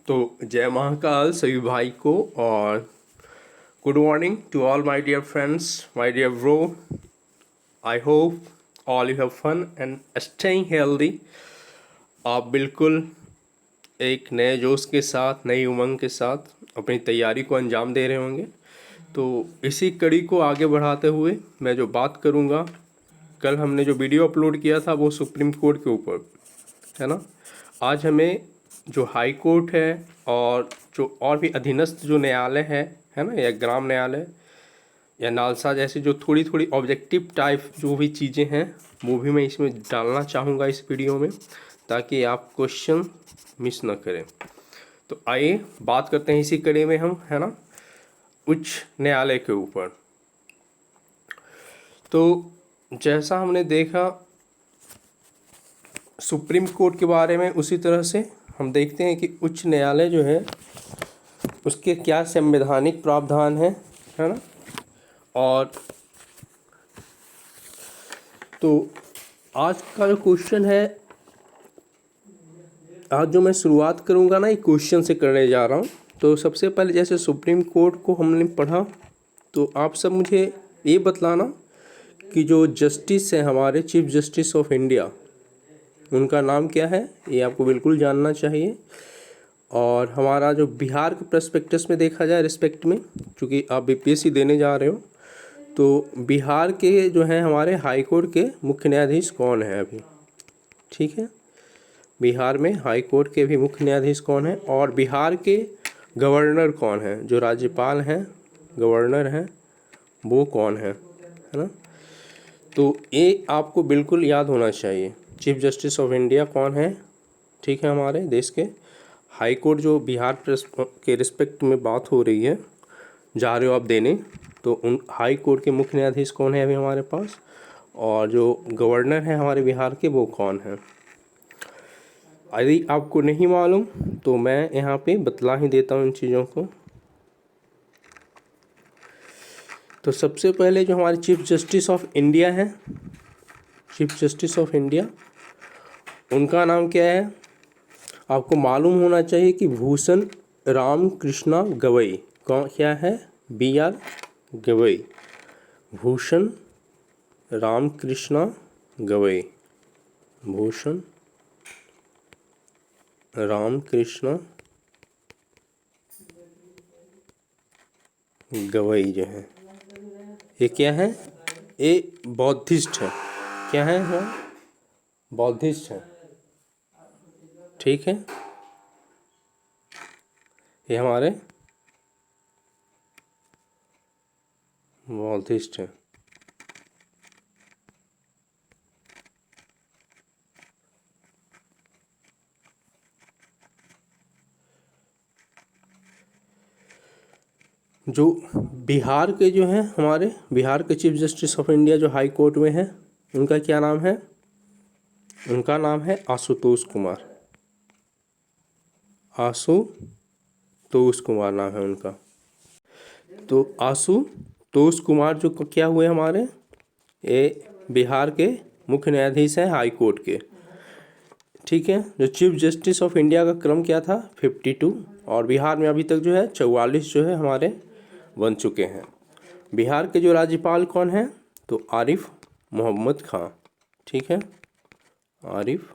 तो जय महाकाल सभी भाई को और good morning to all my dear friends, my dear bro. I hope all you have fun and staying healthy. आप बिल्कुल एक नए जोश के साथ, नई उमंग के साथ अपनी तैयारी को अंजाम दे रहे होंगे। तो इसी कड़ी को आगे बढ़ाते हुए मैं जो बात करूँगा, कल हमने जो वीडियो अपलोड किया था वो सुप्रीम कोर्ट के ऊपर है ना। आज हमें जो हाई कोर्ट है और जो और भी अधीनस्थ जो न्यायालय है ना, या ग्राम न्यायालय या नालसा जैसे जो थोड़ी थोड़ी ऑब्जेक्टिव टाइप जो भी चीज़ें हैं वो भी मैं इसमें डालना चाहूँगा इस वीडियो में, ताकि आप क्वेश्चन मिस ना करें। तो आइए बात करते हैं इसी कड़ी में हम, है ना, उच्च न्यायालय के ऊपर। तो जैसा हमने देखा सुप्रीम कोर्ट के बारे में, उसी तरह से हम देखते हैं कि उच्च न्यायालय जो है उसके क्या संवैधानिक प्रावधान है ना। और तो आज का जो क्वेश्चन है, आज जो मैं शुरुआत करूंगा ना, एक क्वेश्चन से करने जा रहा हूं। तो सबसे पहले जैसे सुप्रीम कोर्ट को हमने पढ़ा, तो आप सब मुझे ये बतलाना कि जो जस्टिस है हमारे चीफ जस्टिस ऑफ इंडिया, उनका नाम क्या है, ये आपको बिल्कुल जानना चाहिए। और हमारा जो बिहार के प्रस्पेक्टस में देखा जाए रिस्पेक्ट में, चूँकि आप बीपीएससी देने जा रहे हो, तो बिहार के जो हैं हमारे हाई कोर्ट के मुख्य न्यायाधीश कौन है अभी, ठीक है। बिहार में हाई कोर्ट के भी मुख्य न्यायाधीश कौन है, और बिहार के गवर्नर कौन है, जो राज्यपाल हैं गवर्नर हैं वो कौन है ना। तो ये आपको बिल्कुल याद होना चाहिए। चीफ जस्टिस ऑफ इंडिया कौन है, ठीक है, हमारे देश के। हाई कोर्ट जो बिहार के रिस्पेक्ट में बात हो रही है, जा रहे हो आप देने, तो उन हाई कोर्ट के मुख्य न्यायाधीश कौन है अभी हमारे पास, और जो गवर्नर है हमारे बिहार के वो कौन है। यदि आपको नहीं मालूम तो मैं यहाँ पे बतला ही देता हूँ इन चीज़ों को। तो सबसे पहले जो हमारे चीफ जस्टिस ऑफ इंडिया है, चीफ जस्टिस ऑफ इंडिया, उनका नाम क्या है, आपको मालूम होना चाहिए कि भूषण राम कृष्णा गवई। कौन क्या है, BR गवई, भूषण राम कृष्णा गवई, भूषण राम कृष्णा गवई जो है, ये क्या है, ये बौद्धिस्ट है। क्या है, हाँ, बौद्धिस्ट है, ठीक है। ये हमारे बौद्धिस्ट है। जो बिहार के जो हैं हमारे बिहार के चीफ जस्टिस ऑफ इंडिया जो हाई कोर्ट में है, उनका क्या नाम है, उनका नाम है आशुतोष कुमार। आशुतोष कुमार नाम है उनका। तो आशुतोष कुमार जो क्या हुए हमारे, ये बिहार के मुख्य न्यायाधीश हैं हाई कोर्ट के, ठीक है। जो चीफ जस्टिस ऑफ इंडिया का क्रम क्या था, 52, और बिहार में अभी तक जो है 44 जो है हमारे बन चुके हैं। बिहार के जो राज्यपाल कौन हैं, तो आरिफ मोहम्मद खां, ठीक है, आरिफ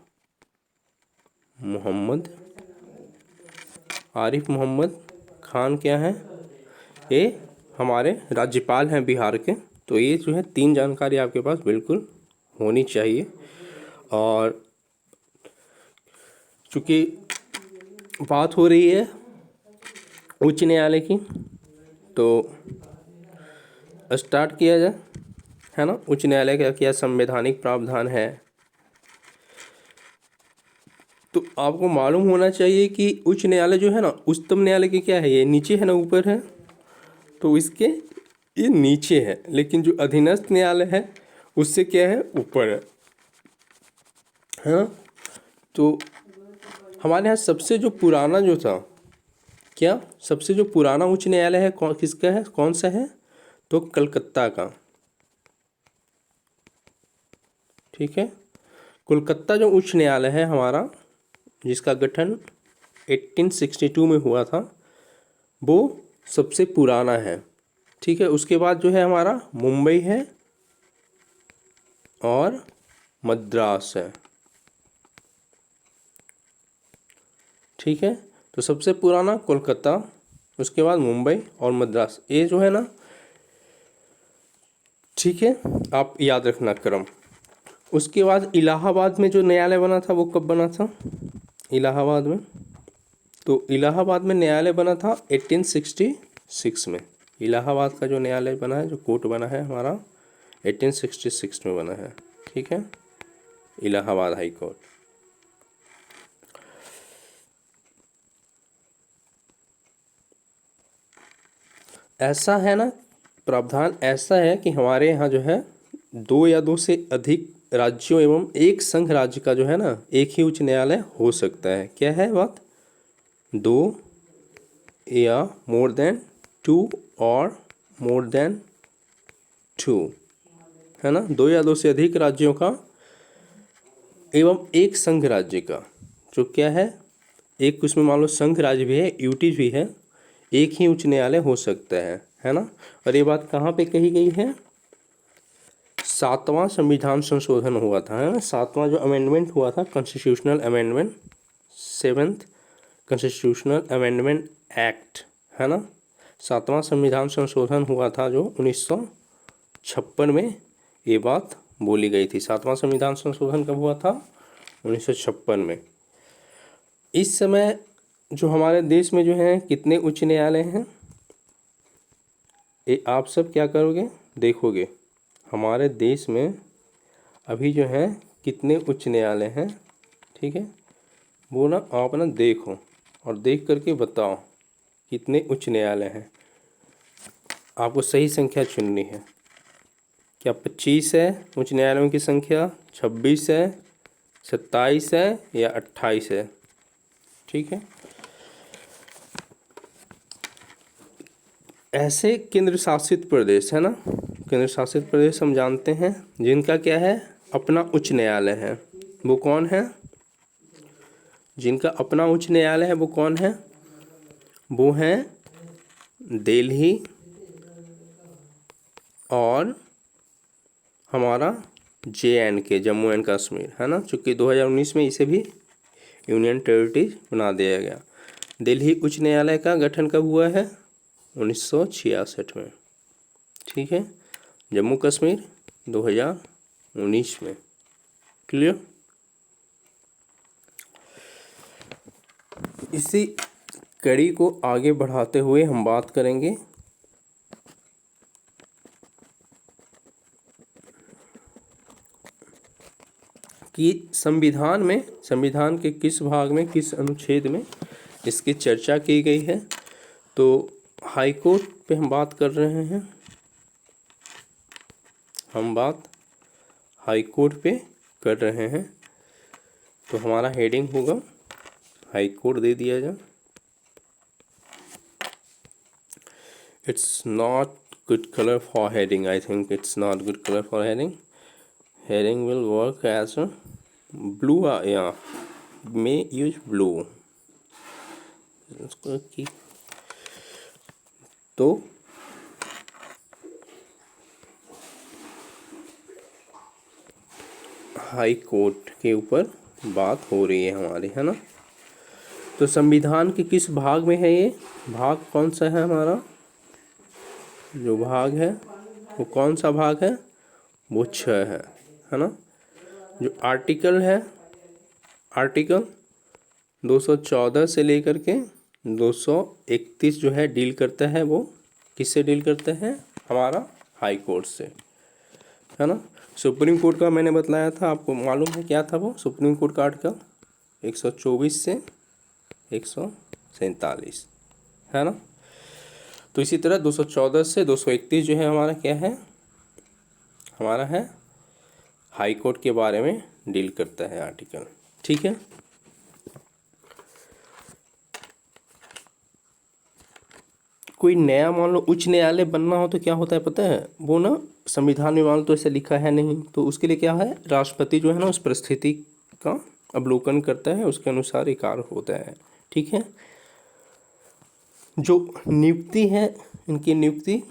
मोहम्मद खान क्या है, ये हमारे राज्यपाल हैं बिहार के। तो ये जो है 3 जानकारी आपके पास बिल्कुल होनी चाहिए। और चूँकि बात हो रही है उच्च न्यायालय की, तो स्टार्ट किया जाए, है ना। उच्च न्यायालय का क्या संवैधानिक प्रावधान है, तो आपको मालूम होना चाहिए कि उच्च न्यायालय जो है ना, उच्चतम न्यायालय के क्या है, ये नीचे है ना ऊपर है, तो इसके ये नीचे है। लेकिन जो अधीनस्थ न्यायालय है उससे क्या है, ऊपर है, हाँ। तो हमारे यहाँ सबसे जो पुराना जो था, क्या सबसे जो पुराना उच्च न्यायालय है किसका है, कौन सा है, तो कलकत्ता का, ठीक है। कोलकाता जो उच्च न्यायालय है हमारा, जिसका गठन 1862 में हुआ था, वो सबसे पुराना है। ठीक है, उसके बाद जो है हमारा मुंबई है और मद्रास है। ठीक है, तो सबसे पुराना कोलकाता, उसके बाद मुंबई और मद्रास, ये जो है ना, ठीक है, आप याद रखना क्रम। उसके बाद इलाहाबाद में जो न्यायालय बना था वो कब बना था? इलाहाबाद में, तो इलाहाबाद में न्यायालय बना था 1866 में। इलाहाबाद का जो न्यायालय बना है, जो कोर्ट बना है हमारा, 1866 में बना है। ठीक है, इलाहाबाद हाई कोर्ट। ऐसा है ना, प्रावधान ऐसा है कि हमारे यहाँ जो है 2 या 2 से अधिक राज्यों एवं एक संघ राज्य का जो है ना एक ही उच्च न्यायालय हो सकता है। क्या है बात? 2 या मोर देन 2 और मोर देन 2, है ना, 2 या 2 से अधिक राज्यों का एवं एक संघ राज्य का, जो क्या है, एक उसमें मान लो संघ राज्य भी है, यूटी भी है, एक ही उच्च न्यायालय हो सकता है ना। और ये बात कहाँ पे कही गई है? 7वां संविधान संशोधन हुआ था, है ना, 7वां जो अमेंडमेंट हुआ था, constitutional amendment, 7th constitutional amendment act, है ना, 7वां संविधान संशोधन हुआ था जो 1956 में ये बात बोली गई थी। 7वां संविधान संशोधन कब हुआ था? 1956 में। इस समय जो हमारे देश में जो है कितने उच्च न्यायालय हैं, ये आप सब क्या करोगे, देखोगे हमारे देश में अभी जो है कितने उच्च न्यायालय हैं। ठीक है, वो ना आप ना देखो और देख करके बताओ कितने उच्च न्यायालय हैं। आपको सही संख्या चुननी है। क्या 25 है उच्च न्यायालयों की संख्या, 26 है, 27 है या 28 है? ठीक है, ऐसे केंद्र शासित प्रदेश, है ना, केंद्र शासित प्रदेश हम जानते हैं जिनका क्या है, अपना उच्च न्यायालय है, वो कौन है? जिनका अपना उच्च न्यायालय है वो कौन है? वो हैं दिल्ली और हमारा JNK, जम्मू एंड कश्मीर, है ना, चूँकि 2019 में इसे भी यूनियन टेरिटरी बना दिया गया। दिल्ली उच्च न्यायालय का गठन कब हुआ है? 1966 में। ठीक है, जम्मू कश्मीर 2019 में। क्लियर? इसी कड़ी को आगे बढ़ाते हुए हम बात करेंगे कि संविधान के किस भाग में, किस अनुच्छेद में इसकी चर्चा की गई है। तो हाई कोर्ट पे हम बात कर रहे हैं, हम बात हाई कोर्ट पे कर रहे हैं। तो हमारा हेडिंग होगा हाई कोर्ट, दे दिया जाए। It's not good colour for heading, I think it's not good colour for heading. Heading will work as blue, या मे यूज ब्लू। तो हाई कोर्ट के ऊपर बात हो रही है हमारी, है ना। तो संविधान के किस भाग में है ये? भाग कौन सा है हमारा? जो भाग है वो कौन सा भाग है? वो 6 है ना। जो आर्टिकल है, आर्टिकल 214 से लेकर के 231 जो है डील करता है, वो किससे डील करता है? हमारा हाई कोर्ट से, है ना। सुप्रीम कोर्ट का मैंने बतलाया था, आपको मालूम है क्या था वो सुप्रीम कोर्ट का आर्टिकल? 124 से 147, है ना। तो इसी तरह 214 से 231 जो है हमारा क्या है? हमारा है हाई कोर्ट के बारे में डील करता है आर्टिकल। ठीक है, कोई नया मान लो उच्च न्यायालय बनना हो तो क्या होता है पता है? वो ना संविधान में मान लो तो ऐसे लिखा है नहीं, तो उसके लिए क्या है, राष्ट्रपति जो है ना उस परिस्थिति का अवलोकन करता है, उसके अनुसार ये कार्य होता है। ठीक है। जो नियुक्ति है, इनकी नियुक्ति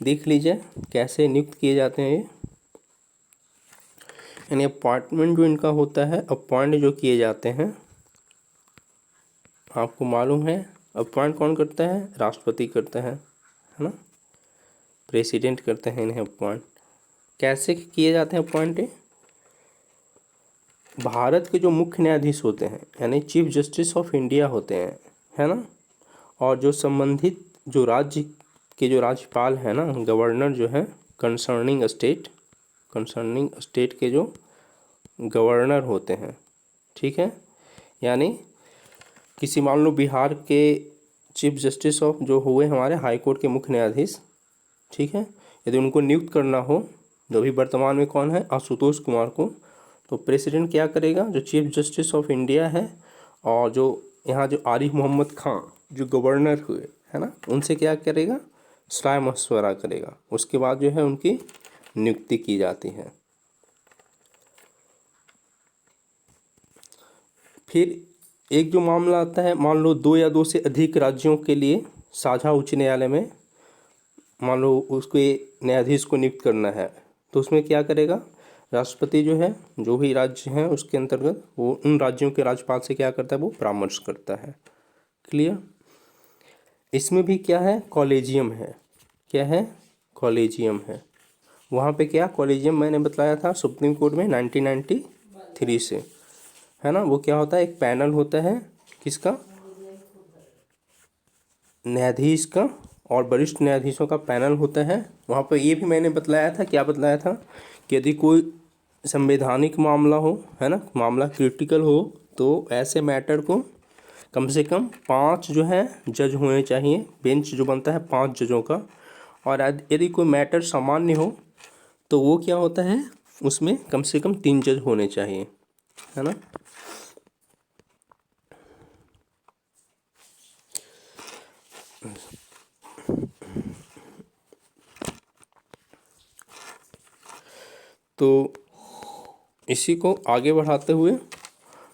देख लीजिए कैसे नियुक्त किए जाते हैं ये, यानी अपॉइंटमेंट जो इनका होता है, अपॉइंट जो किए जाते हैं, आपको मालूम है अपॉइंट कौन करता है? राष्ट्रपति करता है ना, प्रेसिडेंट करते हैं इन्हें अपॉइंट। कैसे किए जाते हैं अपॉइंट? भारत के जो मुख्य न्यायाधीश होते हैं यानी चीफ जस्टिस ऑफ इंडिया होते हैं, है ना, और जो संबंधित जो राज्य के जो राज्यपाल है ना, गवर्नर जो है, कंसर्निंग स्टेट के जो गवर्नर होते हैं, ठीक है। यानी किसी मान लो बिहार के चीफ जस्टिस ऑफ जो हुए हमारे हाई कोर्ट के मुख्य न्यायाधीश, ठीक है, यदि उनको नियुक्त करना हो, जो भी वर्तमान में कौन है, आशुतोष कुमार को, तो प्रेसिडेंट क्या करेगा? जो चीफ जस्टिस ऑफ इंडिया है और जो यहाँ जो आरिफ मोहम्मद खां जो गवर्नर हुए है ना, उनसे क्या करेगा? सलाह मशवरा करेगा। उसके बाद जो है उनकी नियुक्ति की जाती है। फिर एक जो मामला आता है, मान लो 2 या 2 से अधिक राज्यों के लिए साझा उच्च न्यायालय में मान लो उसके न्यायाधीश को नियुक्त करना है, तो उसमें क्या करेगा? राष्ट्रपति जो है, जो भी राज्य हैं उसके अंतर्गत, वो उन राज्यों के राज्यपाल से क्या करता है? वो परामर्श करता है। क्लियर? इसमें भी क्या है? कॉलेजियम है। क्या है? कॉलेजियम है। वहाँ पे क्या कॉलेजियम मैंने बताया था सुप्रीम कोर्ट में 1993 से, है ना। वो क्या होता है? एक पैनल होता है, किसका? न्यायाधीश का, और वरिष्ठ न्यायाधीशों का पैनल होता है। वहाँ पर ये भी मैंने बतलाया था, क्या बतलाया था, कि यदि कोई संवैधानिक मामला हो, है ना, मामला क्रिटिकल हो, तो ऐसे मैटर को कम से कम 5 जो है जज होने चाहिए। बेंच जो बनता है 5 जजों का। और यदि कोई मैटर सामान्य हो तो वो क्या होता है, उसमें कम से कम 3 जज होने चाहिए, है ना। तो इसी को आगे बढ़ाते हुए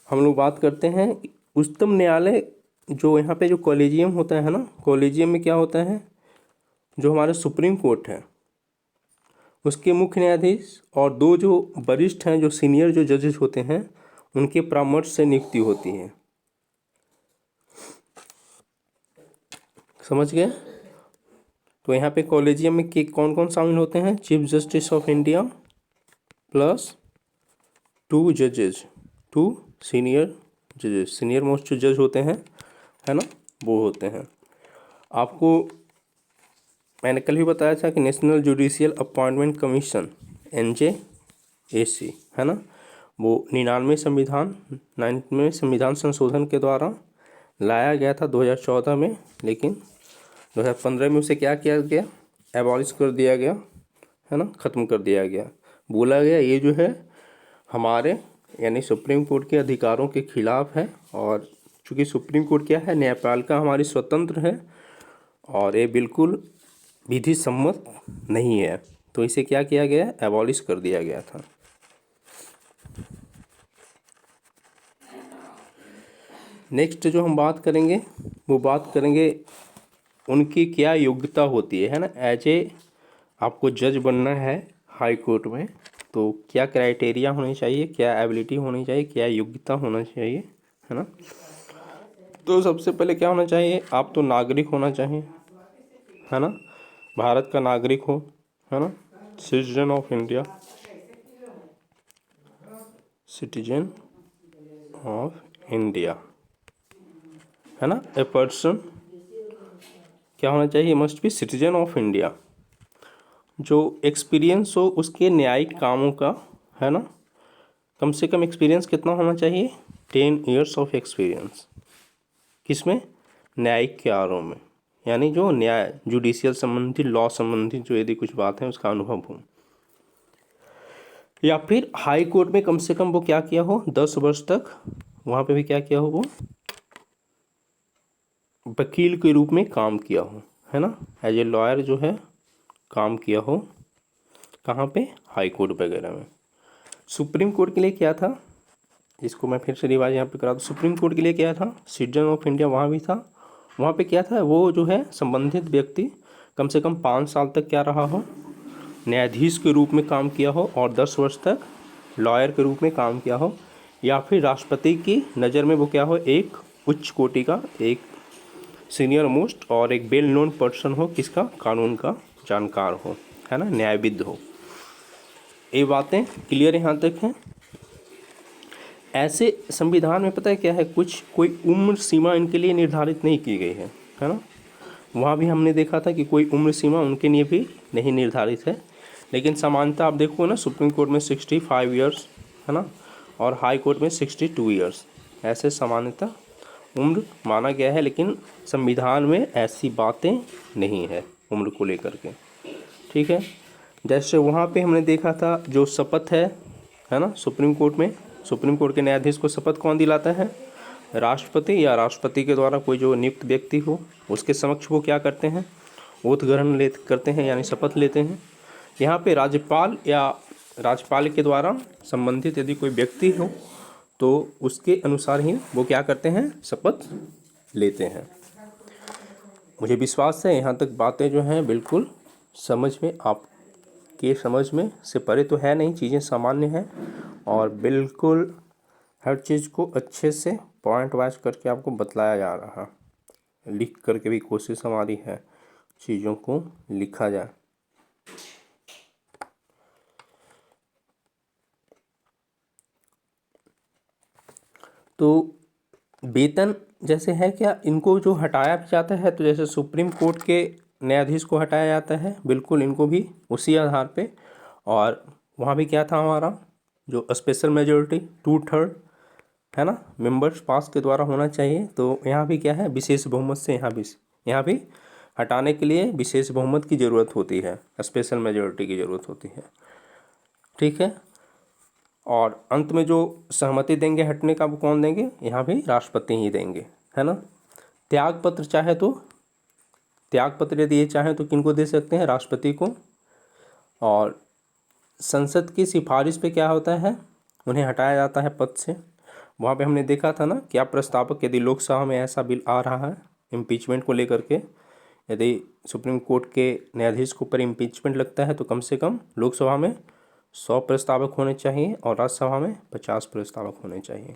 हम लोग बात करते हैं उच्चतम न्यायालय। जो यहाँ पे जो कॉलेजियम होता है ना, कॉलेजियम में क्या होता है? जो हमारा सुप्रीम कोर्ट है उसके मुख्य न्यायाधीश और 2 जो वरिष्ठ हैं, जो सीनियर जो जजेस होते हैं, उनके परामर्श से नियुक्ति होती है। समझ गए? तो यहाँ पे कॉलेजियम में कौन कौन शामिल होते हैं? Chief justice of India plus 2 जजेज, 2 senior जजेस, सीनियर मोस्ट जो जज होते हैं, है ना, वो होते हैं। आपको मैंने कल भी बताया था कि national judicial appointment commission NJAC, है ना, वो 99वें संविधान संशोधन के द्वारा लाया गया था 2014 में, लेकिन 2015 में उसे क्या किया गया? एबॉलिश कर दिया गया, है ना, ख़त्म कर दिया गया। बोला गया ये जो है हमारे यानी सुप्रीम कोर्ट के अधिकारों के खिलाफ है, और चूँकि सुप्रीम कोर्ट क्या है, न्यायपालिका हमारी स्वतंत्र है और ये बिल्कुल विधि सम्मत नहीं है, तो इसे क्या किया गया? एबॉलिश कर दिया गया था। नेक्स्ट जो हम बात करेंगे वो बात करेंगे उनकी क्या योग्यता होती है ना। एज ए आपको जज बनना है हाई कोर्ट में, तो क्या क्राइटेरिया होनी चाहिए, क्या एबिलिटी होनी चाहिए, क्या योग्यता होना चाहिए, है ना। तो सबसे पहले क्या होना चाहिए? आप तो नागरिक होना चाहिए, है ना, भारत का नागरिक हो, है ना, citizen of India, citizen of India, है ना। ए पर्सन क्या होना चाहिए? Must be citizen of India. जो एक्सपीरियंस हो उसके न्यायिक कामों का, है ना, कम से कम एक्सपीरियंस कितना होना चाहिए? 10 ईयर्स ऑफ एक्सपीरियंस। किसमें? न्यायिक के आरों में, यानी जो न्याय जुडिशियल संबंधी, लॉ संबंधी जो यदि कुछ बात है उसका अनुभव हो। या फिर हाई कोर्ट में कम से कम वो क्या किया हो? 10 वर्ष तक वहाँ पे भी क्या किया हो? वो वकील के रूप में काम किया हो, है ना, एज ए लॉयर जो है काम किया हो। कहाँ पे? हाई कोर्ट वगैरह में। सुप्रीम कोर्ट के लिए क्या था? इसको मैं फिर से रिवाइज यहाँ पे करा दूँ। सुप्रीम कोर्ट के लिए क्या था, सिटीजन ऑफ इंडिया वहाँ भी था। वहाँ पे क्या था, वो जो है संबंधित व्यक्ति कम से कम 5 साल तक क्या रहा हो, न्यायाधीश के रूप में काम किया हो, और 10 वर्ष तक लॉयर के रूप में काम किया हो, या फिर राष्ट्रपति की नज़र में वो क्या हो, एक उच्च कोटि का, एक सीनियर मोस्ट और एक वेल नोन पर्सन हो, किसका, कानून का जानकार हो, है ना, न्यायविद हो। ये बातें क्लियर यहाँ तक हैं। ऐसे संविधान में पता है क्या है, कुछ कोई उम्र सीमा इनके लिए निर्धारित नहीं की गई है ना। वहाँ भी हमने देखा था कि कोई उम्र सीमा उनके लिए भी नहीं निर्धारित है, लेकिन समानता आप देखो ना, सुप्रीम कोर्ट में 65 ईयर्स है ना, और हाई कोर्ट में 62 ईयर्स, ऐसे समानता उम्र माना गया है, लेकिन संविधान में ऐसी बातें नहीं है उम्र को लेकर के, ठीक है। जैसे वहाँ पे हमने देखा था जो शपथ है ना, सुप्रीम कोर्ट में, सुप्रीम कोर्ट के न्यायाधीश को शपथ कौन दिलाता है, राष्ट्रपति, या राष्ट्रपति के द्वारा कोई जो नियुक्त व्यक्ति हो उसके समक्ष वो क्या करते हैं, ओथ ग्रहण करते हैं, यानी शपथ लेते हैं। यहाँ पे राज्यपाल या राज्यपाल के द्वारा संबंधित यदि कोई व्यक्ति हो तो उसके अनुसार ही वो क्या करते हैं, शपथ लेते हैं। मुझे विश्वास है यहाँ तक बातें जो हैं बिल्कुल समझ में, आपके समझ में से परे तो है नहीं, चीज़ें सामान्य हैं, और बिल्कुल हर चीज़ को अच्छे से पॉइंट वाइज करके आपको बतलाया जा रहा है। लिख करके भी कोशिश हमारी है चीज़ों को लिखा जाए। तो वेतन जैसे है क्या, इनको जो हटाया भी जाता है, तो जैसे सुप्रीम कोर्ट के न्यायाधीश को हटाया जाता है, बिल्कुल इनको भी उसी आधार पे। और वहाँ भी क्या था, हमारा जो स्पेशल मेजॉरिटी 2/3 है ना, मेंबर्स पास के द्वारा होना चाहिए। तो यहाँ भी क्या है, विशेष बहुमत से यहाँ भी हटाने के लिए विशेष बहुमत की ज़रूरत होती है, स्पेशल मेजॉरिटी की ज़रूरत होती है, ठीक है। और अंत में जो सहमति देंगे हटने का, वो कौन देंगे, यहाँ भी राष्ट्रपति ही देंगे, है ना। त्याग पत्र चाहे तो, त्याग पत्र यदि ये चाहें तो किनको दे सकते हैं, राष्ट्रपति को। और संसद की सिफारिश पे क्या होता है, उन्हें हटाया जाता है पद से। वहाँ पे हमने देखा था ना, क्या प्रस्तावक यदि लोकसभा में ऐसा बिल आ रहा है इम्पीचमेंट को लेकर के, यदि सुप्रीम कोर्ट के न्यायाधीश के ऊपर इम्पीचमेंट लगता है तो कम से कम लोकसभा में 100 प्रस्तावक होने चाहिए और राज्यसभा में 50 प्रस्तावक होने चाहिए,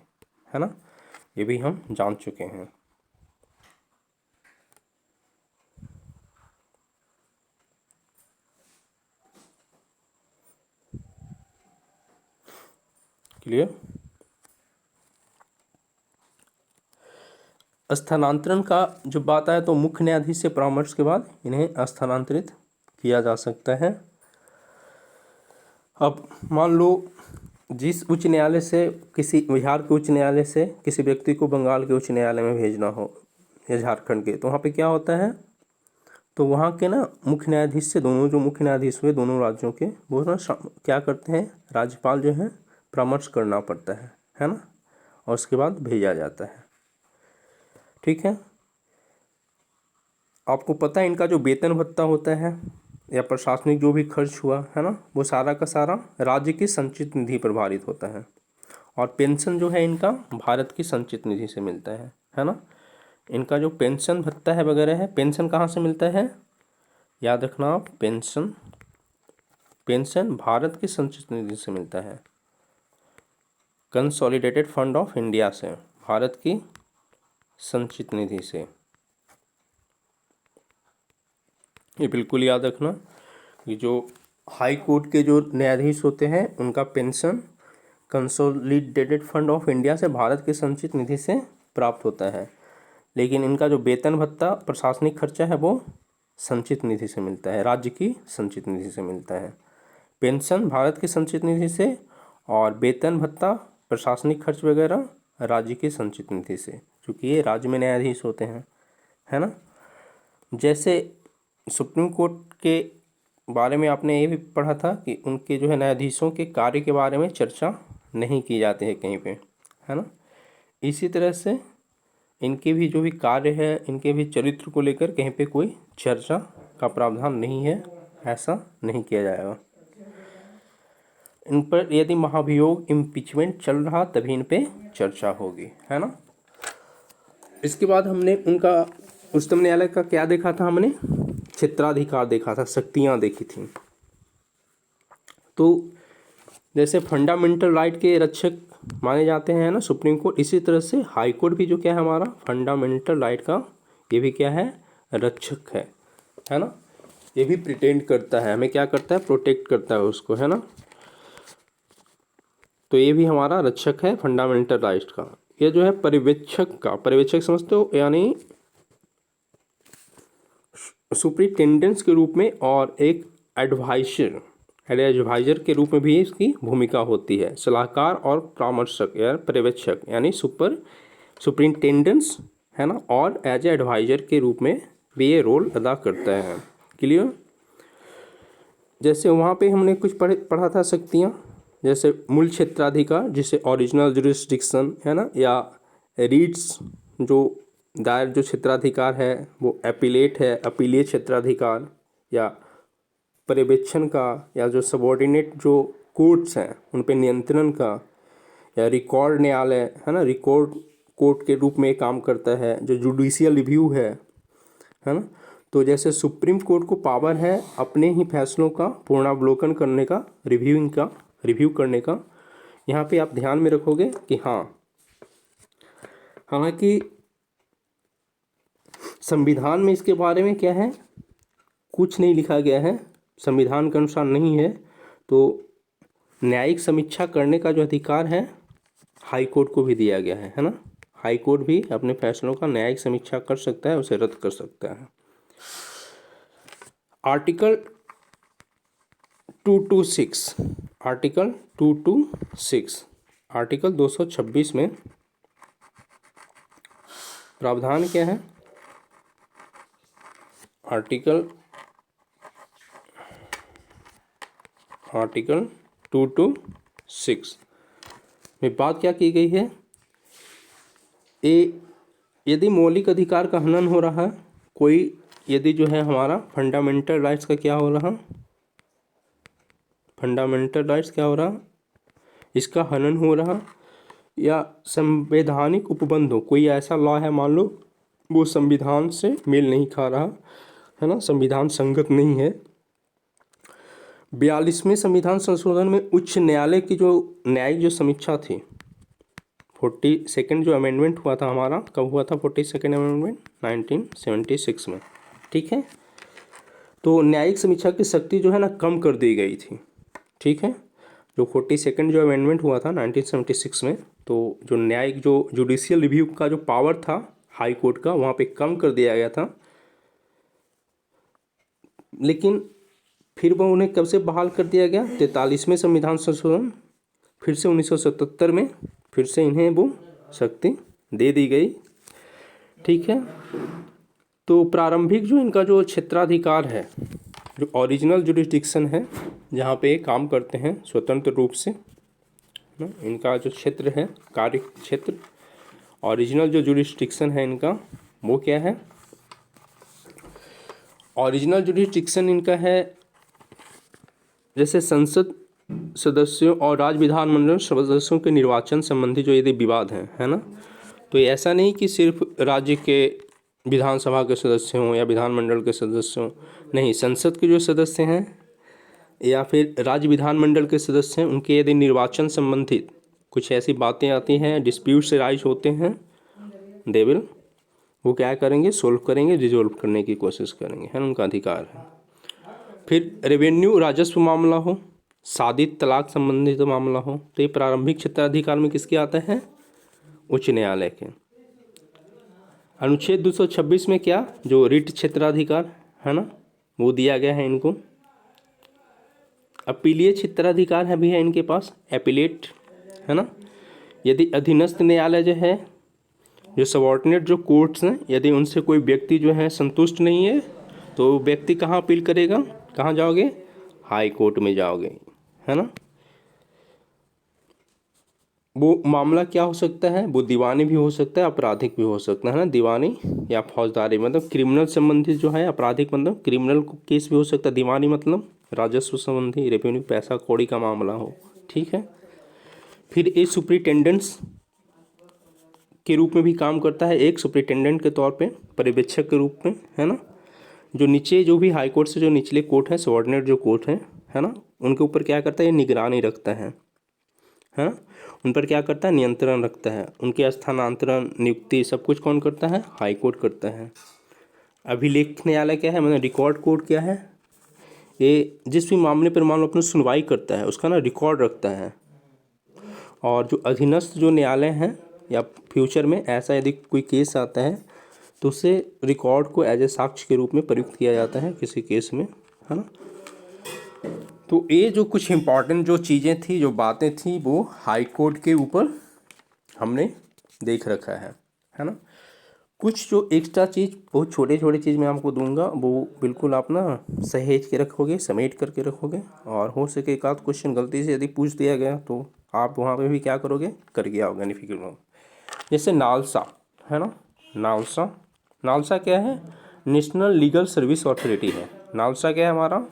है ना। ये भी हम जान चुके हैं। क्लियर। स्थानांतरण का जो बात आया, तो मुख्य न्यायाधीश से परामर्श के बाद इन्हें स्थानांतरित किया जा सकता है। अब मान लो जिस उच्च न्यायालय से, किसी बिहार के उच्च न्यायालय से किसी व्यक्ति को बंगाल के उच्च न्यायालय में भेजना हो, या झारखंड के, तो वहाँ पे क्या होता है, तो वहाँ के ना मुख्य न्यायाधीश से, दोनों जो मुख्य न्यायाधीश हुए दोनों राज्यों के, वो ना क्या करते हैं, राज्यपाल जो है परामर्श करना पड़ता है ना, और उसके बाद भेजा जाता है, ठीक है। आपको पता है इनका जो वेतन भत्ता होता है या प्रशासनिक जो भी खर्च हुआ है ना, वो सारा का सारा राज्य की संचित निधि पर भारित होता है। और पेंशन जो है इनका भारत की संचित निधि से मिलता है ना। इनका जो पेंशन भत्ता है वगैरह है, पेंशन कहाँ से मिलता है, याद रखना आप, पेंशन भारत की संचित निधि से मिलता है, कंसोलिडेटेड फंड ऑफ इंडिया से, भारत की संचित निधि से। ये बिल्कुल याद रखना कि जो हाई कोर्ट के जो न्यायाधीश होते हैं उनका pension consolidated fund of India से, भारत के संचित निधि से प्राप्त होता है, लेकिन इनका जो वेतन भत्ता प्रशासनिक खर्चा है वो संचित निधि से मिलता है, राज्य की संचित निधि से मिलता है। पेंशन भारत की संचित निधि से, और वेतन भत्ता प्रशासनिक खर्च वगैरह राज्य की संचित निधि से, क्योंकि ये राज्य में न्यायाधीश होते हैं, है ना। जैसे सुप्रीम कोर्ट के बारे में आपने ये भी पढ़ा था कि उनके जो है न्यायाधीशों के कार्य के बारे में चर्चा नहीं की जाती है कहीं पे, है ना। इसी तरह से इनके भी जो भी कार्य है, इनके भी चरित्र को लेकर कहीं पे कोई चर्चा का प्रावधान नहीं है, ऐसा नहीं किया जाएगा। इन पर यदि महाभियोग इम्पीचमेंट चल रहा तभी इन पे चर्चा होगी, है ना। इसके बाद हमने उनका उच्चतम न्यायालय का क्या देखा था, हमने क्षेत्राधिकार देखा था, शक्तियाँ देखी थी। तो जैसे फंडामेंटल राइट के रक्षक माने जाते हैं ना सुप्रीम कोर्ट, इसी तरह से हाई कोर्ट भी जो क्या है हमारा फंडामेंटल राइट का ये भी क्या है, रक्षक है ना। ये भी प्रिटेंड करता है, हमें क्या करता है, प्रोटेक्ट करता है उसको, है ना। तो ये भी हमारा रक्षक है फंडामेंटल राइट का। ये जो है पर्यवेक्षक का, पर्यवेक्षक समझते हो, यानी सुपरिटेंडेंट्स के रूप में और एक एडवाइजर के रूप में भी इसकी भूमिका होती है। सलाहकार और परामर्शक या पर्यवेक्षक यानी सुपरिटेंडेंट्स, है ना, और एज एडवाइजर के रूप में भी ये रोल अदा करता है। क्लियर। जैसे वहाँ पे हमने कुछ पढ़ा था शक्तियाँ, जैसे मूल क्षेत्राधिकार जिसे ओरिजिनल जुरिस्डिक्शन, है ना, या रीट्स जो दायर जो क्षेत्राधिकार है वो एपिलेट है, अपीलीय क्षेत्राधिकार, या पर्यवेक्षण का, या जो सबऑर्डिनेट जो कोर्ट्स हैं उन पे नियंत्रण का, या रिकॉर्ड न्यायालय, है ना, रिकॉर्ड कोर्ट के रूप में काम करता है, जो जुडिशियल रिव्यू है ना। तो जैसे सुप्रीम कोर्ट को पावर है अपने ही फैसलों का पूर्णावलोकन करने का, रिव्यू करने का। यहाँ पे आप ध्यान में रखोगे कि हाँ, हालांकि संविधान में इसके बारे में क्या है, कुछ नहीं लिखा गया है, संविधान के अनुसार नहीं है। तो न्यायिक समीक्षा करने का जो अधिकार है हाई कोर्ट को भी दिया गया है ना। हाई कोर्ट भी अपने फैसलों का न्यायिक समीक्षा कर सकता है, उसे रद्द कर सकता है। आर्टिकल 226, आर्टिकल 226, आर्टिकल 226 में प्रावधान क्या है, आर्टिकल 226 में बात क्या की गई है, यदि मौलिक अधिकार का हनन हो रहा है, कोई यदि जो है हमारा फंडामेंटल राइट्स का क्या हो रहा, फंडामेंटल राइट्स क्या हो रहा, इसका हनन हो रहा, या संवैधानिक उपबंध हो, कोई ऐसा लॉ है मान लो वो संविधान से मेल नहीं खा रहा, है ना, संविधान संगत नहीं है। 42वें संविधान संशोधन में उच्च न्यायालय की जो न्यायिक जो समीक्षा थी, 42nd जो अमेंडमेंट हुआ था हमारा, कब हुआ था 42nd अमेंडमेंट, 1976 में, ठीक है। तो न्यायिक समीक्षा की शक्ति जो है ना कम कर दी गई थी, ठीक है। जो 42nd जो अमेंडमेंट हुआ था 1976 में, तो जो न्यायिक जो जुडिशियल रिव्यू का जो पावर था हाई कोर्ट का, वहाँ पे कम कर दिया गया था। लेकिन फिर वह उन्हें कब से बहाल कर दिया गया, 43वें संविधान संशोधन, फिर से 1977 में फिर से इन्हें वो शक्ति दे दी गई, ठीक है। तो प्रारंभिक जो इनका जो क्षेत्राधिकार है, जो ओरिजिनल जुरिस्डिक्शन है, जहाँ पे काम करते हैं स्वतंत्र रूप से, इनका जो क्षेत्र है, कार्य क्षेत्र, ओरिजिनल जो जुरिस्डिक्शन है इनका, वो क्या है, ओरिजिनल जुरिस्डिक्शन इनका है जैसे संसद सदस्यों और राज्य विधानमंडल सदस्यों के निर्वाचन संबंधी जो यदि विवाद हैं, है ना। तो ये ऐसा नहीं कि सिर्फ राज्य के विधानसभा के सदस्य हों या विधानमंडल के सदस्य हों, नहीं, संसद के जो सदस्य हैं या फिर राज्य विधानमंडल के सदस्य हैं, उनके यदि निर्वाचन संबंधित कुछ ऐसी बातें आती हैं, डिस्प्यूट से राइज होते हैं, दे विल वो क्या करेंगे, सोल्व करेंगे, रिजोल्व करने की कोशिश करेंगे, है ना, उनका अधिकार है। फिर रेवेन्यू राजस्व मामला हो, शादी तलाक संबंधित मामला हो, तो ये प्रारंभिक क्षेत्राधिकार में किसके आता है, उच्च न्यायालय के। अनुच्छेद 226 में क्या, जो रिट क्षेत्राधिकार है ना, वो दिया गया है इनको। अपीलीय क्षेत्राधिकार है भी है इनके पास, एपिलेट, है ना। यदि अधीनस्थ न्यायालय जो है, जो सबऑर्डिनेट जो कोर्ट्स हैं, यदि उनसे कोई व्यक्ति जो है संतुष्ट नहीं है, तो व्यक्ति कहाँ अपील करेगा, कहाँ जाओगे, हाई कोर्ट में जाओगे, है ना। वो मामला क्या हो सकता है, वो दीवानी भी हो सकता है, आपराधिक भी हो सकता है ना, दीवानी या फौजदारी, मतलब क्रिमिनल संबंधित जो है, आपराधिक मतलब क्रिमिनल केस भी हो सकता है, दीवानी मतलब राजस्व संबंधी, रेवेन्यू पैसा कौड़ी का मामला हो, ठीक है। फिर ये सुपरिटेंडेंट्स के रूप में भी काम करता है, एक सुपरिटेंडेंट के तौर पे, पर्यवेक्षक के रूप में, है ना। जो नीचे जो भी हाई कोर्ट से जो निचले कोर्ट हैं, सबऑर्डिनेट जो कोर्ट हैं, है ना, उनके ऊपर क्या करता है, ये निगरानी रखता है ना, उन पर क्या करता है, नियंत्रण रखता है। उनके स्थानांतरण, नियुक्ति, सब कुछ कौन करता है, हाई कोर्ट करता है। अभिलेख न्यायालय क्या है, मतलब रिकॉर्ड कोर्ट क्या है, ये जिस भी मामले पर मान लो अपनी सुनवाई करता है उसका ना रिकॉर्ड रखता है। और जो अधीनस्थ जो न्यायालय हैं, या फ्यूचर में ऐसा यदि कोई केस आता है तो उसे रिकॉर्ड को एज ए साक्ष्य के रूप में प्रयुक्त किया जाता है किसी केस में, है ना। तो ये जो कुछ इम्पॉर्टेंट जो चीज़ें थी, जो बातें थी, वो हाई कोर्ट के ऊपर हमने देख रखा है ना। कुछ जो एक्स्ट्रा चीज़, बहुत छोटे छोटे चीज़ मैं आपको दूंगा, वो बिल्कुल आप ना सहेज के रखोगे, समेट करके रखोगे। और हो सके एक आध क्वेश्चन गलती से यदि पूछ दिया गया तो आप वहाँ पे भी क्या करोगे, करके आओगे, नहीं फिक्र रहो। जैसे नालसा, है ना, नालसा, नालसा क्या है, नेशनल लीगल सर्विस अथॉरिटी है। नालसा क्या है हमारा,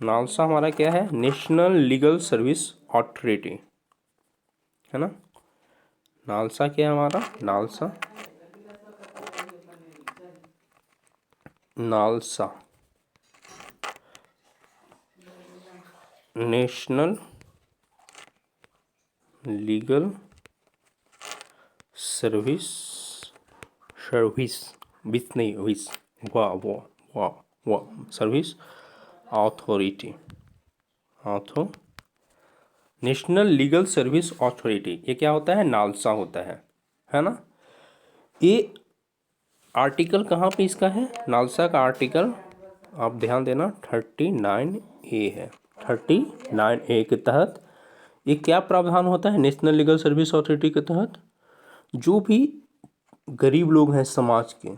नालसा हमारा क्या है, नेशनल लीगल सर्विस अथॉरिटी, है ना। नालसा क्या है हमारा, NALSA, NALSA national legal service, service, विस नहीं, विस, वाह वाह वाह वाह, service authority, national legal service authority, ये क्या होता है, नालसा होता है ना। ये आर्टिकल कहाँ पे इसका है, नालसा का आर्टिकल आप ध्यान देना 39A है। 39A के तहत ये क्या प्रावधान होता है, नेशनल लीगल सर्विस अथॉरिटी के तहत जो भी गरीब लोग हैं समाज के,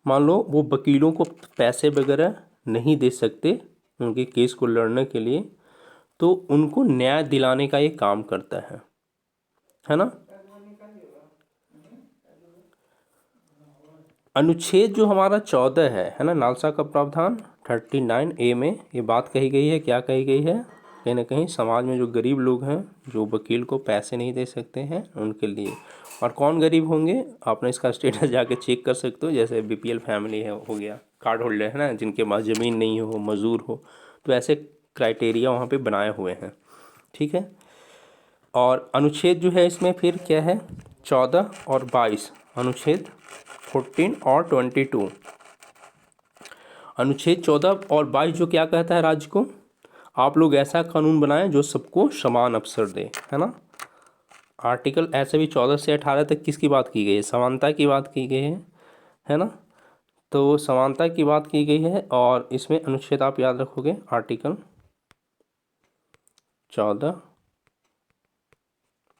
मान लो वो वकीलों को पैसे वगैरह नहीं दे सकते उनके केस को लड़ने के लिए, तो उनको न्याय दिलाने का ये काम करता है ना। अनुच्छेद जो हमारा 14 है ना, नालसा का प्रावधान 39A में ये बात कही गई है, क्या कही गई है, कहीं ना कहीं समाज में जो गरीब लोग हैं, जो वकील को पैसे नहीं दे सकते हैं, उनके लिए। और कौन गरीब होंगे, आपने इसका स्टेटस जाके चेक कर सकते हो, जैसे BPL फैमिली है, हो गया, कार्ड होल्डर है ना, जिनके पास ज़मीन नहीं हो, मजदूर हो, तो ऐसे क्राइटेरिया वहाँ पे बनाए हुए हैं, ठीक है। और अनुच्छेद जो है इसमें फिर क्या है, 14 और 22, अनुच्छेद 14 और 22, अनुच्छेद 14 और 22 जो क्या कहता है, राज्य को आप लोग ऐसा कानून बनाएं जो सबको समान अवसर दे, है ना। आर्टिकल ऐसे भी 14 से 18 तक किसकी बात की गई है, समानता की बात की गई है ना। तो समानता की बात की गई है, और इसमें अनुच्छेद आप याद रखोगे, आर्टिकल 14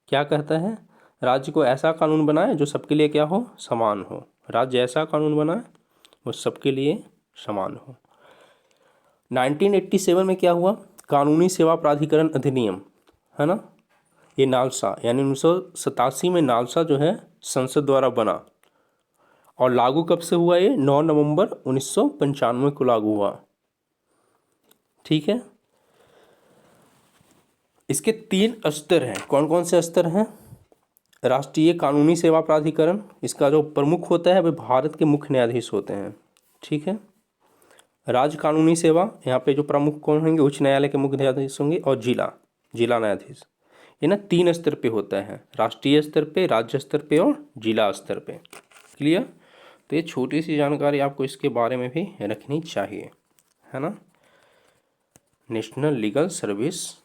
क्या कहता है, राज्य को ऐसा कानून बनाए जो सबके लिए क्या हो, समान हो। राज्य ऐसा कानून बनाए वो सबके लिए समान हो। 1987 में क्या हुआ, कानूनी सेवा प्राधिकरण अधिनियम, है ना, ये नालसा, यानी 1987 में नालसा जो है संसद द्वारा बना, और लागू कब से हुआ, ये 9 नवंबर 1995 को लागू हुआ, ठीक है। इसके 3 स्तर हैं, कौन कौन से स्तर हैं, राष्ट्रीय कानूनी सेवा प्राधिकरण, इसका जो प्रमुख होता है वह भारत के मुख्य न्यायाधीश होते हैं, ठीक है। राज्य कानूनी सेवा, यहाँ पे जो प्रमुख कौन होंगे, उच्च न्यायालय के मुख्य न्यायाधीश होंगे, और जिला न्यायाधीश, ये ना 3 स्तर पे होता है, राष्ट्रीय स्तर पे, राज्य स्तर पे और जिला स्तर पे, क्लियर। तो ये छोटी सी जानकारी आपको इसके बारे में भी रखनी चाहिए, है ना। नेशनल लीगल सर्विस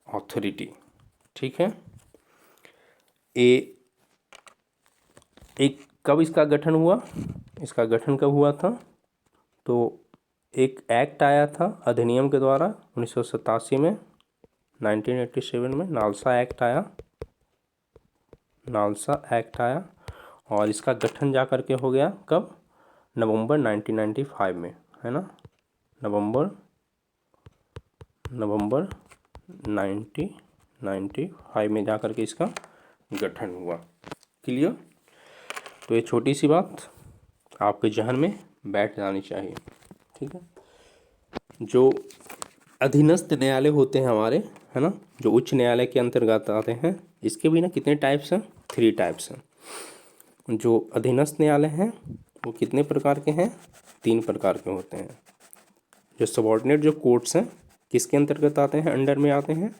अथॉरिटी, ठीक है। एक कब इसका गठन हुआ, इसका गठन कब हुआ था, तो एक एक्ट आया था अधिनियम के द्वारा 1987 में, 1987 में नालसा एक्ट आया, नालसा एक्ट आया, और इसका गठन जा करके हो गया कब, नवंबर 1995 में, है ना, नवंबर 1995 में जा करके इसका गठन हुआ, क्लियर। तो ये छोटी सी बात आपके जहन में बैठ जानी चाहिए, ठीक है। जो अधीनस्थ न्यायालय होते हैं हमारे, है ना, जो उच्च न्यायालय के अंतर्गत आते हैं, इसके भी ना कितने टाइप्स हैं, 3 टाइप्स हैं। जो अधीनस्थ न्यायालय हैं वो कितने प्रकार के हैं, 3 प्रकार के होते हैं। जो सबॉर्डिनेट जो कोर्ट्स हैं किसके अंतर्गत आते हैं, अंडर में आते हैं,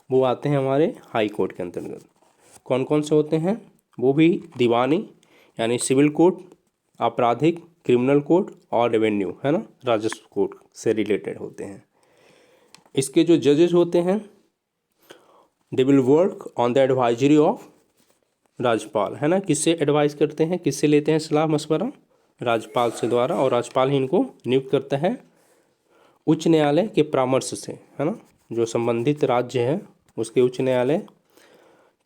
वो आते हैं हमारे हाई कोर्ट के अंतर्गत। कौन कौन से होते हैं, वो भी दीवानी यानी सिविल कोर्ट, आपराधिक क्रिमिनल कोर्ट और रेवेन्यू, है ना, राजस्व कोर्ट से रिलेटेड होते हैं। इसके जो जजेस होते हैं, they will work on the advisory of राज्यपाल, है ना, किससे एडवाइस करते हैं, किससे लेते हैं सलाह मशवरा, राज्यपाल से द्वारा, और राज्यपाल ही इनको नियुक्त करता है उच्च न्यायालय के परामर्श से, है ना, जो संबंधित राज्य है उसके उच्च न्यायालय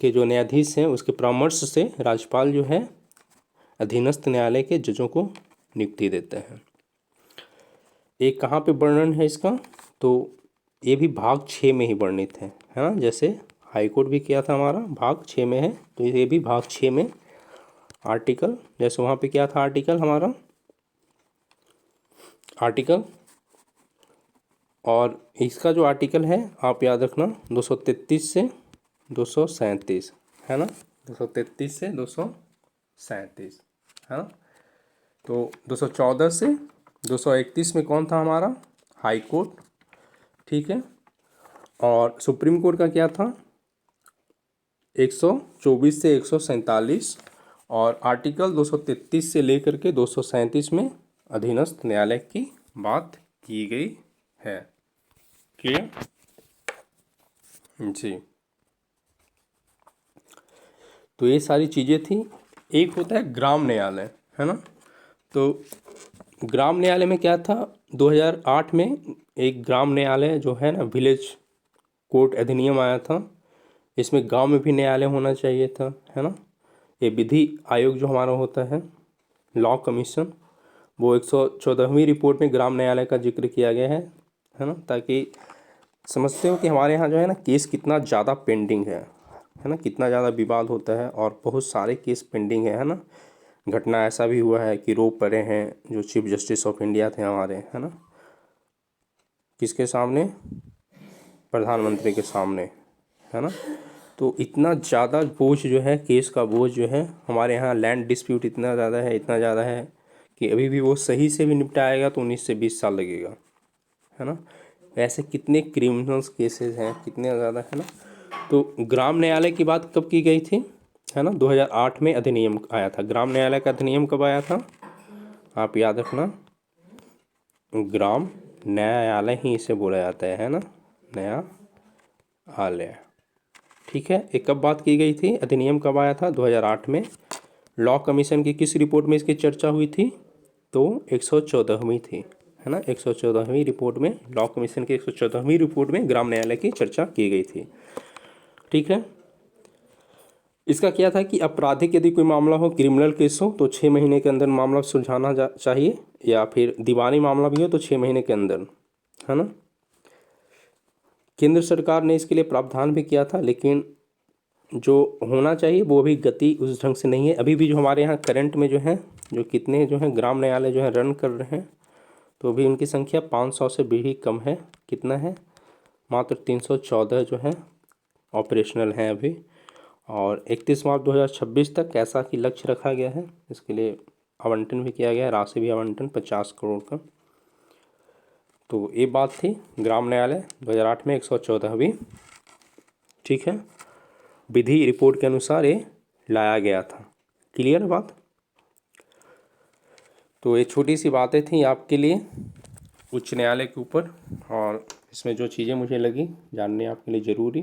के जो न्यायाधीश हैं उसके परामर्श से राज्यपाल जो है अधीनस्थ न्यायालय के जजों को नियुक्ति देते हैं। एक कहाँ पे वर्णन है इसका, तो ये भी भाग 6 में ही वर्णित है ना, जैसे हाईकोर्ट भी किया था हमारा भाग 6 में है, तो ये भी भाग 6 में आर्टिकल, जैसे वहाँ पे क्या था आर्टिकल हमारा, आर्टिकल, और इसका जो आर्टिकल है आप याद रखना 233 से 237, है ना, 233 से 237, है ना। तो 214 से 231 में कौन था हमारा, हाई कोर्ट, ठीक है। और सुप्रीम कोर्ट का क्या था, 124 से 147, और आर्टिकल 233 से लेकर के 237 में अधीनस्थ न्यायालय की बात की गई है। क्लियर जी। तो ये सारी चीज़ें थी। एक होता है ग्राम न्यायालय, है ना। तो ग्राम न्यायालय में क्या था, 2008 में एक ग्राम न्यायालय जो है ना, विलेज कोर्ट अधिनियम आया था। इसमें गांव में भी न्यायालय होना चाहिए था, है ना। ये विधि आयोग जो हमारा होता है, लॉ कमीशन, वो 114वीं रिपोर्ट में ग्राम न्यायालय का जिक्र किया गया है ना, ताकि समझते हो कि हमारे यहाँ जो है ना केस कितना ज़्यादा पेंडिंग है ना, कितना ज़्यादा विवाद होता है और बहुत सारे केस पेंडिंग है ना। घटना ऐसा भी हुआ है कि रो पड़े हैं जो चीफ जस्टिस ऑफ इंडिया थे हमारे, है ना, किसके सामने, प्रधानमंत्री के सामने, है ना। तो इतना ज़्यादा बोझ जो है, केस का बोझ जो है हमारे यहाँ, लैंड डिस्प्यूट इतना ज़्यादा है, इतना ज़्यादा है कि अभी भी वो सही से भी निपटाएगा तो 19 से 20 साल लगेगा, है ना। ऐसे कितने क्रिमिनल्स केसेस हैं, कितने ज़्यादा, है ना। तो ग्राम न्यायालय की बात कब की गई थी, है ना, 2008 में अधिनियम आया था। ग्राम न्यायालय का अधिनियम कब आया था, आप याद रखना, ग्राम न्यायालय ही इसे बोला जाता है ना, न्यायालय, ठीक है। एक कब बात की गई थी, अधिनियम कब आया था, 2008 में। लॉ कमीशन की किस रिपोर्ट में इसकी चर्चा हुई थी, तो 114वीं थी, है ना, 114वीं रिपोर्ट में, लॉ कमीशन की 114वीं रिपोर्ट में ग्राम न्यायालय की चर्चा की गई थी, ठीक है। इसका क्या था कि आपराधिक यदि कोई मामला हो, क्रिमिनल केस हो, तो 6 महीने के अंदर मामला सुलझाना चाहिए, या फिर दीवानी मामला भी हो तो 6 महीने के अंदर, है ना। केंद्र सरकार ने इसके लिए प्रावधान भी किया था, लेकिन जो होना चाहिए वो भी गति उस ढंग से नहीं है। अभी भी जो हमारे यहाँ करंट में जो है, जो कितने जो हैं ग्राम न्यायालय जो है रन कर रहे हैं, तो अभी उनकी संख्या 500 से भी कम है। कितना है, मात्र 314 जो है ऑपरेशनल हैं अभी। और 31 मार्च 2026 तक ऐसा कि लक्ष्य रखा गया है, इसके लिए आवंटन भी किया गया है, राशि भी आवंटन 50 करोड़ का। तो ये बात थी ग्राम न्यायालय 2008 में 114वीं, ठीक है, विधि रिपोर्ट के अनुसार ये लाया गया था। क्लियर बात। तो ये छोटी सी बातें थी आपके लिए उच्च न्यायालय के ऊपर, और इसमें जो चीज़ें मुझे लगी जानने आपके लिए ज़रूरी,